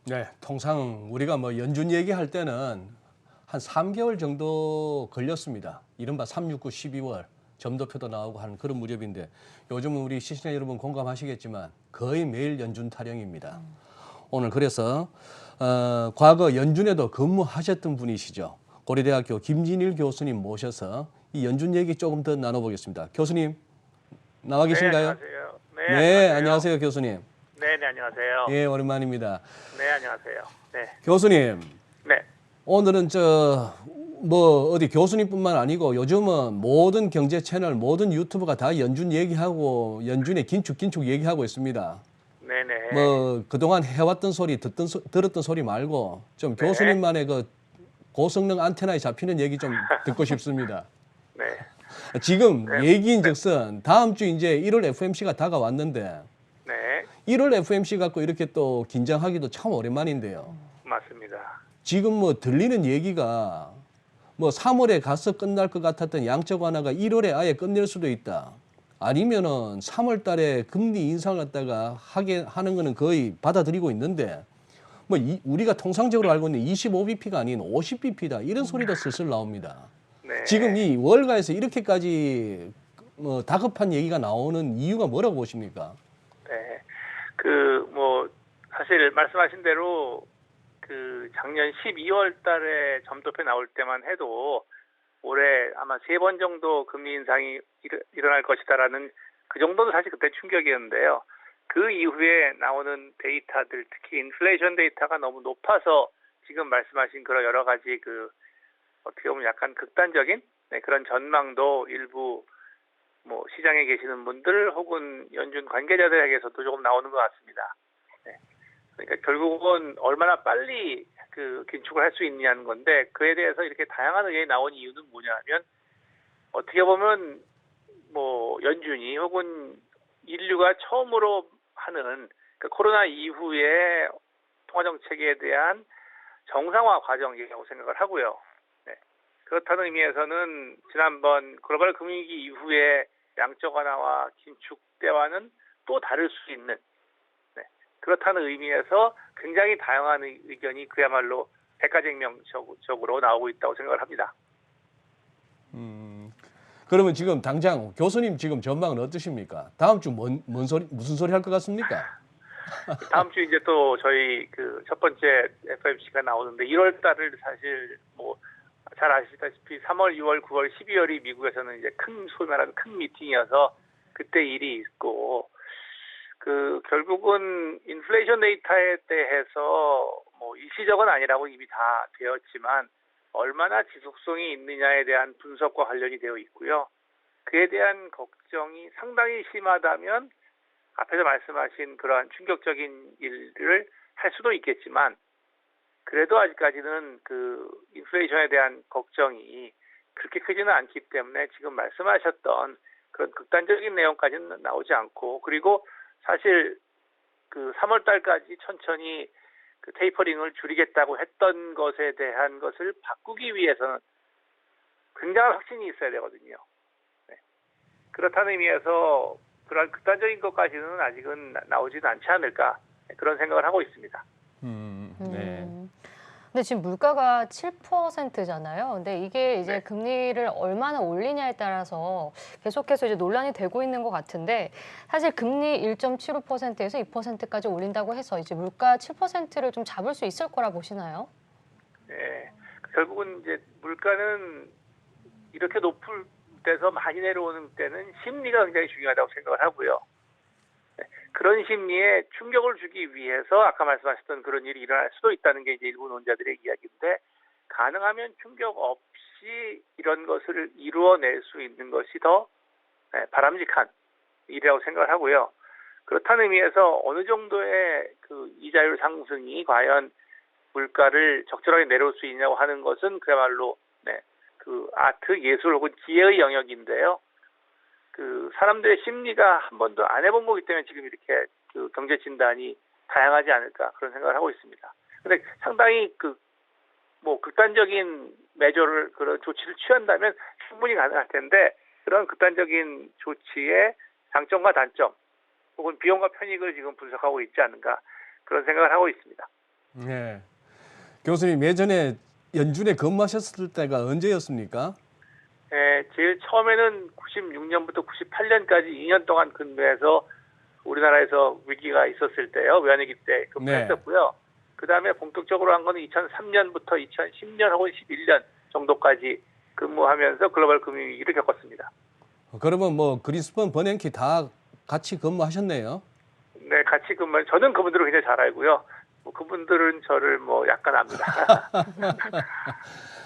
네, 통상 우리가 뭐 연준 얘기할 때는 한 3개월 정도 걸렸습니다. 이른바 369 12월 점도표도 나오고 하는 그런 무렵인데 요즘은 우리 시청자 여러분 공감하시겠지만 거의 매일 연준 타령입니다. 오늘 그래서 과거 연준에도 근무하셨던 분이시죠. 고려대학교 김진일 교수님 모셔서 이 연준 얘기 조금 더 나눠보겠습니다. 교수님 나와 네, 계신가요? 안녕하세요. 네, 네, 안녕하세요. 안녕하세요, 교수님. 네, 네, 안녕하세요. 예, 오랜만입니다. 네, 안녕하세요. 네, 교수님, 네, 오늘은 뭐 어디 교수님뿐만 아니고 요즘은 모든 경제 채널, 모든 유튜버가 다 연준 얘기하고 연준의 긴축 얘기하고 있습니다. 네, 네, 뭐 그동안 해왔던 소리, 들었던 소리 말고 좀 네, 교수님만의 그 고성능 안테나에 잡히는 얘기 좀 듣고 싶습니다. 네, 지금 네, 네, 얘기인즉슨 다음 주 이제 1월 FMC가 다가왔는데 네, 1월 FMC 갖고 이렇게 또 긴장하기도 참 오랜만인데요. 맞습니다. 지금 뭐 들리는 얘기가 뭐 3월에 가서 끝날 것 같았던 양적 완화가 1월에 아예 끝낼 수도 있다. 아니면은 3월 달에 금리 인상을 갖다가 하는 거는 거의 받아들이고 있는데 뭐 우리가 통상적으로 알고 있는 25bp가 아닌 50bp다. 이런 소리도 슬슬 나옵니다. 지금 네, 이 월가에서 이렇게까지 뭐 다급한 얘기가 나오는 이유가 뭐라고 보십니까? 네. 사실 말씀하신 대로 작년 12월 달에 점도표 나올 때만 해도 올해 아마 3번 정도 금리 인상이 일어날 것이다라는 그 정도는 사실 그때 충격이었는데요. 그 이후에 나오는 데이터들, 특히 인플레이션 데이터가 너무 높아서 지금 말씀하신 그런 여러 가지 어떻게 보면 약간 극단적인 그런 전망도 일부 뭐 시장에 계시는 분들 혹은 연준 관계자들에게서도 조금 나오는 것 같습니다. 네. 그러니까 결국은 얼마나 빨리 긴축을 할 수 있느냐는 건데 그에 대해서 이렇게 다양한 의견이 나온 이유는 뭐냐면 어떻게 보면 뭐 연준이 혹은 인류가 처음으로 하는 코로나 이후의 통화 정책에 대한 정상화 과정이라고 생각을 하고요. 네. 그렇다는 의미에서는 지난번 글로벌 금융위기 이후에 양적 완화와 긴축 때와는 또 다를 수 있는 그렇다는 의미에서 굉장히 다양한 의견이 그야말로 백가쟁명적으로 나오고 있다고 생각을 합니다. 그러면 지금 당장 교수님 지금 전망은 어떠십니까? 다음 주 무슨 소리 할 것 같습니까? 다음 주 이제 또 저희 첫 번째 FOMC가 나오는데 1월 달을 사실 뭐 잘 아시다시피 3월, 6월, 9월, 12월이 미국에서는 이제 소위 말하는 큰 미팅이어서 그때 일이 있고 결국은 인플레이션 데이터에 대해서 뭐 일시적은 아니라고 이미 다 되었지만 얼마나 지속성이 있느냐에 대한 분석과 관련이 되어 있고요. 그에 대한 걱정이 상당히 심하다면 앞에서 말씀하신 그러한 충격적인 일을 할 수도 있겠지만 그래도 아직까지는 인플레이션에 대한 걱정이 그렇게 크지는 않기 때문에 지금 말씀하셨던 그런 극단적인 내용까지는 나오지 않고 그리고 사실 3월 달까지 천천히 테이퍼링을 줄이겠다고 했던 것에 대한 것을 바꾸기 위해서는 굉장한 확신이 있어야 되거든요. 네. 그렇다는 의미에서 그런 극단적인 것까지는 아직은 나오지는 않지 않을까 그런 생각을 하고 있습니다. 네. 근데 지금 물가가 7%잖아요. 근데 이게 이제 네. 금리를 얼마나 올리냐에 따라서 계속해서 이제 논란이 되고 있는 것 같은데 사실 금리 1.75%에서 2%까지 올린다고 해서 이제 물가 7%를 좀 잡을 수 있을 거라 보시나요? 네. 결국은 이제 물가는 이렇게 높을 때서 많이 내려오는 때는 심리가 굉장히 중요하다고 생각을 하고요. 그런 심리에 충격을 주기 위해서 아까 말씀하셨던 그런 일이 일어날 수도 있다는 게 이제 일부 논자들의 이야기인데 가능하면 충격 없이 이런 것을 이루어낼 수 있는 것이 더 바람직한 일이라고 생각을 하고요. 그렇다는 의미에서 어느 정도의 이자율 상승이 과연 물가를 적절하게 내려올 수 있냐고 하는 것은 그야말로 아트, 예술 혹은 기회의 영역인데요. 사람들의 심리가 한 번도 안 해본 거기 때문에 지금 이렇게 경제 진단이 다양하지 않을까 그런 생각을 하고 있습니다. 근데 상당히 극단적인 그런 조치를 취한다면 충분히 가능할 텐데 그런 극단적인 조치의 장점과 단점 혹은 비용과 편익을 지금 분석하고 있지 않은가 그런 생각을 하고 있습니다. 네. 교수님 예전에 연준에 근무하셨을 때가 언제였습니까? 예, 제일 처음에는 96년부터 98년까지 2년 동안 근무해서 우리나라에서 위기가 있었을 때요. 외환위기 때 근무했었고요. 그다음에 본격적으로 한 거는 2003년부터 2010년 혹은 11년 정도까지 근무하면서 글로벌 금융위기를 겪었습니다. 그러면 뭐 그리스번, 버냉키 다 같이 근무하셨네요. 네, 같이 근무. 저는 그분들을 굉장히 잘 알고요. 뭐 그분들은 저를 뭐 약간 압니다.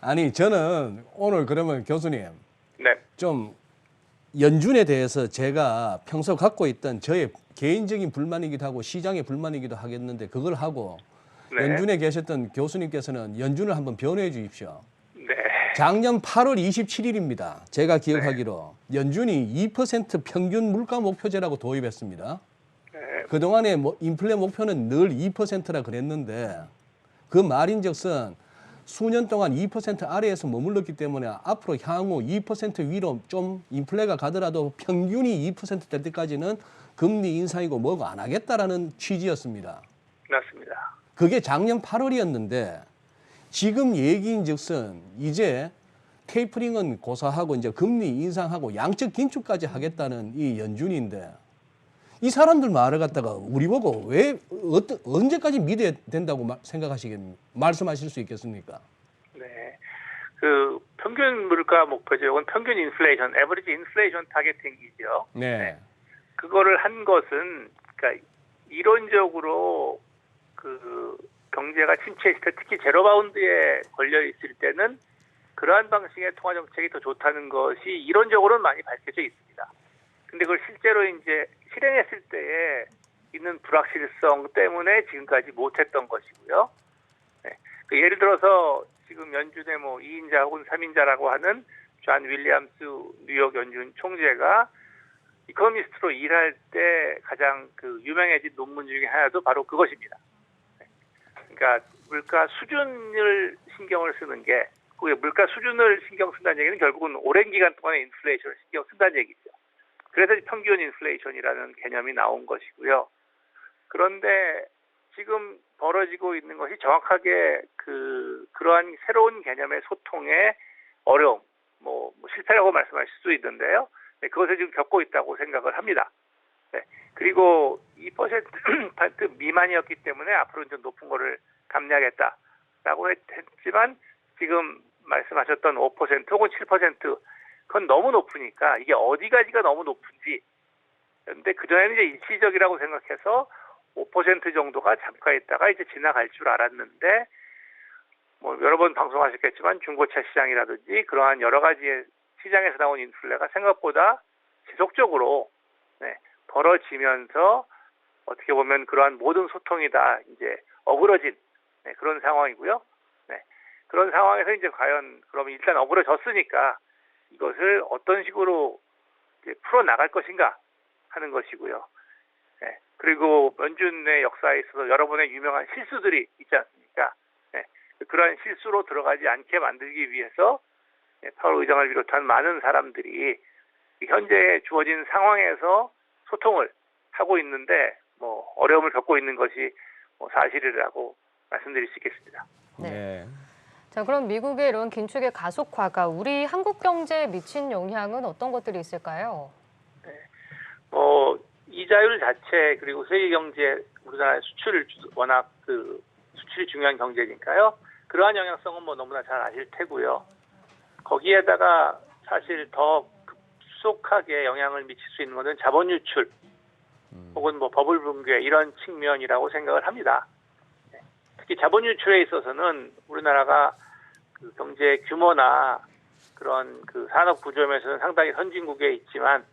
아니 저는 오늘 그러면 교수님 네, 좀 연준에 대해서 제가 평소 갖고 있던 저의 개인적인 불만이기도 하고 시장의 불만이기도 하겠는데 그걸 하고 네, 연준에 계셨던 교수님께서는 연준을 한번 변호해 주십시오. 네, 작년 8월 27일입니다. 제가 기억하기로 연준이 2% 평균 물가 목표제라고 도입했습니다. 네, 그동안에 뭐 인플레 목표는 늘 2%라 그랬는데 그 말인즉슨 수년 동안 2% 아래에서 머물렀기 때문에 앞으로 향후 2% 위로 좀 인플레가 가더라도 평균이 2%될 때까지는 금리 인상이고 뭐고 안 하겠다라는 취지였습니다. 맞습니다. 그게 작년 8월이었는데 지금 얘기인즉슨 이제 테이퍼링은 고사하고 이제 금리 인상하고 양적 긴축까지 하겠다는 이 연준인데 이 사람들 말을 갖다가 우리 보고 왜 언제까지 믿어야 된다고 말씀하실 수 있겠습니까? 네, 그 평균 물가 목표제는 평균 인플레이션, 에버리지 인플레이션 타겟팅이죠. 네. 그거를 한 것은 그러니까 이론적으로 그 경제가 침체했을 때 특히 제로 바운드에 걸려 있을 때는 그러한 방식의 통화 정책이 더 좋다는 것이 이론적으로는 많이 밝혀져 있습니다. 근데 그걸 실제로 이제 실행했을 때에 있는 불확실성 때문에 지금까지 못했던 것이고요. 네. 그 예를 들어서 지금 연준의 뭐 2인자 혹은 3인자라고 하는 존 윌리엄스 뉴욕 연준 총재가 이코노미스트로 일할 때 가장 그 유명해진 논문 중에 하나도 바로 그것입니다. 그러니까 물가 수준을 신경을 쓰는 게, 그게 물가 수준을 신경 쓴다는 얘기는 결국은 오랜 기간 동안의 인플레이션을 신경 쓴다는 얘기죠. 그래서 평균 인플레이션이라는 개념이 나온 것이고요. 그런데 지금 벌어지고 있는 것이 정확하게 그러한 새로운 개념의 소통의 어려움, 뭐 실패라고 말씀하실 수 있는데요. 네, 그것을 지금 겪고 있다고 생각을 합니다. 네, 그리고 2% 미만이었기 때문에 앞으로 좀 높은 거를 감내하겠다라고 했지만 지금 말씀하셨던 5% 혹은 7% 그건 너무 높으니까 이게 어디까지가 너무 높은지. 그런데 그전에는 이제 일시적이라고 생각해서 5% 정도가 잠깐있다가 이제 지나갈 줄 알았는데 뭐 여러 번 방송하셨겠지만 중고차 시장이라든지 그러한 여러 가지의 시장에서 나온 인플레가 생각보다 지속적으로 벌어지면서 어떻게 보면 그러한 모든 소통이 다 이제 어그러진 그런 상황이고요. 그런 상황에서 이제 과연 그러면 일단 어그러졌으니까 이것을 어떤 식으로 이제 풀어 나갈 것인가 하는 것이고요. 그리고 연준의 역사에 있어서 여러 번의 유명한 실수들이 있지 않습니까? 그러한 실수로 들어가지 않게 만들기 위해서 파월 의장을 비롯한 많은 사람들이 현재 주어진 상황에서 소통을 하고 있는데 뭐 어려움을 겪고 있는 것이 뭐 사실이라고 말씀드릴 수 있겠습니다. 네. 자, 그럼 미국의 이런 긴축의 가속화가 우리 한국 경제에 미친 영향은 어떤 것들이 있을까요? 이자율 자체 그리고 세계 경제 우리나라 수출 워낙 수출이 중요한 경제니까요. 그러한 영향성은 뭐 너무나 잘 아실 테고요. 거기에다가 사실 더 급속하게 영향을 미칠 수 있는 것은 자본 유출 혹은 뭐 버블 붕괴 이런 측면이라고 생각을 합니다. 특히 자본 유출에 있어서는 우리나라가 그 경제 규모나 그런 그 산업 구조면에서는 상당히 선진국에 있지만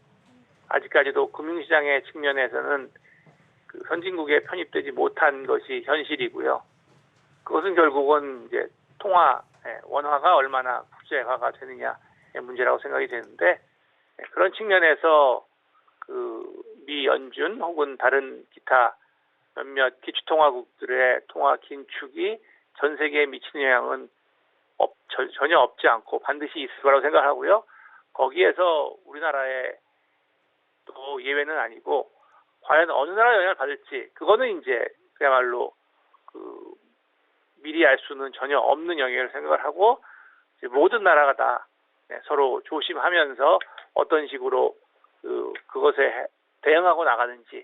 아직까지도 금융시장의 측면에서는 그 선진국에 편입되지 못한 것이 현실이고요. 그것은 결국은 이제 통화 원화가 얼마나 국제화가 되느냐의 문제라고 생각이 되는데 그런 측면에서 그 미 연준 혹은 다른 기타 몇몇 기축통화국들의 통화 긴축이 전 세계에 미치는 영향은 전혀 없지 않고 반드시 있을 거라고 생각하고요. 거기에서 우리나라의 또 예외는 아니고 과연 어느 나라 영향을 받을지 그거는 이제 그야말로 그 미리 알 수는 전혀 없는 영역을 생각을 하고 이제 모든 나라가 다 서로 조심하면서 어떤 식으로 그것에 대응하고 나가는지에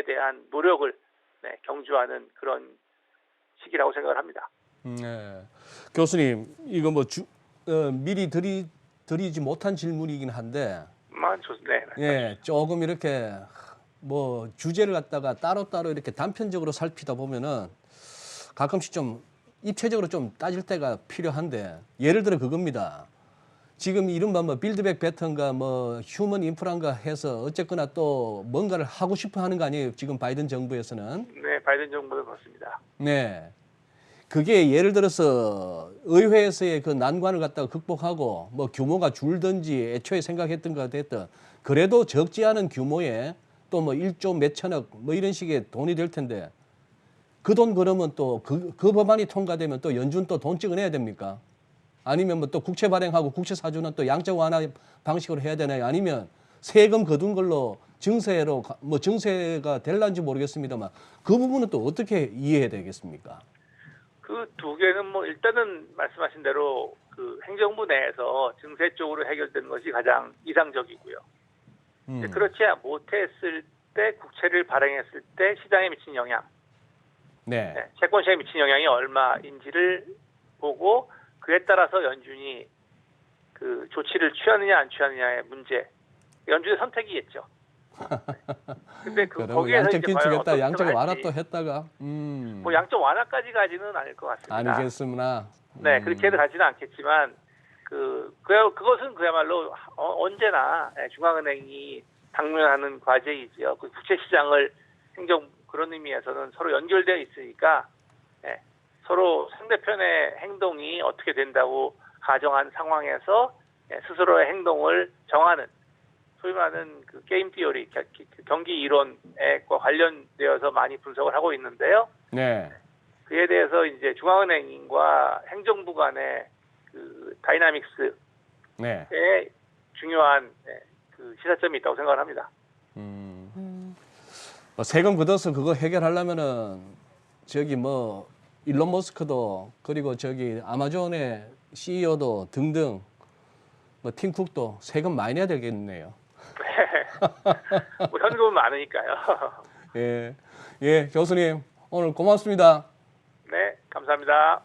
대한 노력을 경주하는 그런 시기라고 생각을 합니다. 네. 교수님, 이거 뭐 미리 드리지 못한 질문이긴 한데, 네. 예, 조금 이렇게 뭐 주제를 갖다가 따로따로 이렇게 단편적으로 살피다 보면은 가끔씩 좀 입체적으로 좀 따질 때가 필요한데, 예를 들어 그겁니다. 지금 이른바 뭐 빌드백 배터인가 뭐 휴먼 인프라인가 해서 어쨌거나 또 뭔가를 하고 싶어 하는 거 아니에요? 지금 바이든 정부에서는. 네, 바이든 정부는 그렇습니다. 네. 그게 예를 들어서 의회에서의 그 난관을 갖다가 극복하고 뭐 규모가 줄든지 애초에 생각했던 거 됐든 그래도 적지 않은 규모의 또 뭐 1조 몇천억 뭐 이런 식의 돈이 될 텐데 그 돈 그러면 또 그 법안이 통과되면 또 연준 또 돈 찍어내야 됩니까? 아니면 뭐 또 국채 발행하고 국채 사주는 또 양적 완화 방식으로 해야 되나요? 아니면 세금 거둔 걸로 증세로 뭐 증세가 될란지 모르겠습니다만 그 부분은 또 어떻게 이해해야 되겠습니까? 그 두 개는 뭐 일단은 말씀하신 대로 그 행정부 내에서 증세 쪽으로 해결되는 것이 가장 이상적이고요. 그렇지 못했을 때 국채를 발행했을 때 시장에 미친 영향, 네. 채권 시장에 미친 영향이 얼마인지를 보고 그에 따라서 연준이 그 조치를 취하느냐 안 취하느냐의 문제, 연준의 선택이겠죠. 근데 거기에서 양적 이제 과연 긴축했다, 어떤 양적 선택을 완화 할지. 또 했다가 뭐 양적 완화까지 가지는 않을 것 같습니다. 아니겠습니까? 네, 그렇게는 가지는 않겠지만 그것은 그야말로 언제나 중앙은행이 당면하는 과제이지요. 그 국채 시장을 그런 의미에서는 서로 연결되어 있으니까 서로 상대편의 행동이 어떻게 된다고 가정한 상황에서 스스로의 행동을 정하는 소위 말하는 그 게임 티오리, 경기 이론에 관련되어서 많이 분석을 하고 있는데요. 네. 그에 대해서 이제 중앙은행과 행정부 간의 그 다이나믹스에 중요한 그 시사점이 있다고 생각을 합니다. 뭐 세금 걷어서 그거 해결하려면은 저기 뭐 일론 머스크도 그리고 저기 아마존의 CEO도 등등 뭐 팀쿡도 세금 많이 내야 되겠네요. 뭐 현금은 많으니까요. 예, 예, 교수님 오늘 고맙습니다. 네, 감사합니다.